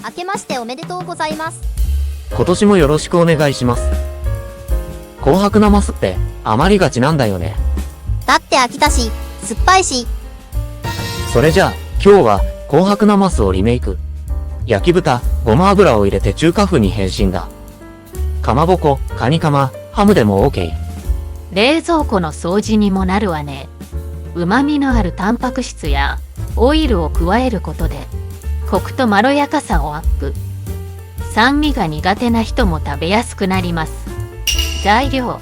明けましておめでとうございます。今年もよろしくお願いします。紅白なますって余りがちなんだよね。だって飽きたし、酸っぱいし。それじゃあ、今日は紅白なますをリメイク。焼き豚、ごま油を入れて中華風に変身だ。かまぼこ、カニカマ、ハムでも OK。冷蔵庫の掃除にもなるわね。旨味のあるタンパク質やオイルを加えることでコクとまろやかさをアップ。酸味が苦手な人も食べやすくなります。材料：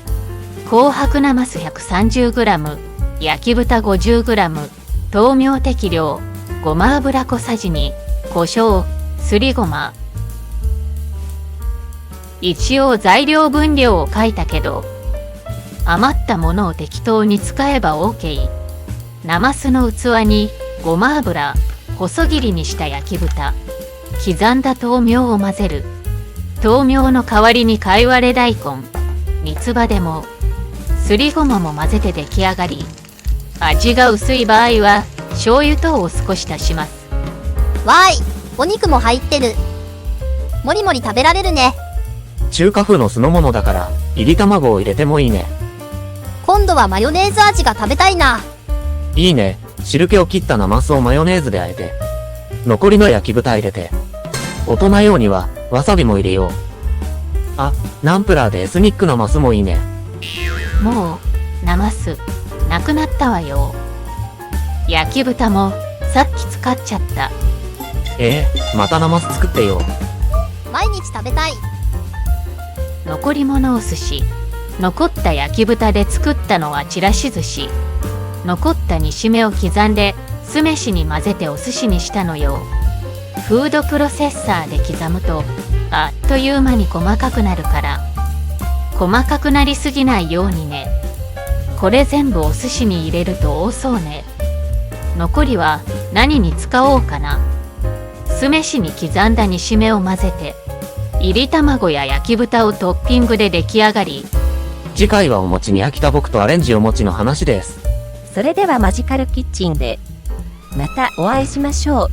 紅白なます 130g、 焼き豚 50g、 豆苗適量、ごま油小さじ2、胡椒、すりごま。一応材料分量を書いたけど、余ったものを適当に使えば OK。 なますの器にごま油、細切りにした焼き豚、刻んだ豆苗を混ぜる。豆苗の代わりにかいわれ大根、三つ葉でも、すりごまも混ぜて出来上がり。味が薄い場合は醤油等を少し足します。わーい、お肉も入ってる。もりもり食べられるね。中華風の酢の物だから、いり卵を入れてもいいね。今度はマヨネーズ味が食べたいな。いいね。汁気を切ったなますをマヨネーズで和えて、残りの焼き豚入れて、大人用にはわさびも入れよう。あ、ナンプラーでエスニックなますもいいね。もうなますなくなったわよ。焼き豚もさっき使っちゃった。またなます作ってよ。毎日食べたい。残り物お寿司。残った焼き豚で作ったのはちらし寿司。残った煮しめを刻んで酢飯に混ぜてお寿司にしたのよ。フードプロセッサーで刻むとあっという間に細かくなるから、細かくなりすぎないようにね。これ全部お寿司に入れると多そうね。残りは何に使おうかな。酢飯に刻んだ煮しめを混ぜて、いり卵や焼き豚をトッピングで出来上がり。次回はお餅に飽きた僕とアレンジお餅の話です。それではマジカルキッチンでまたお会いしましょう。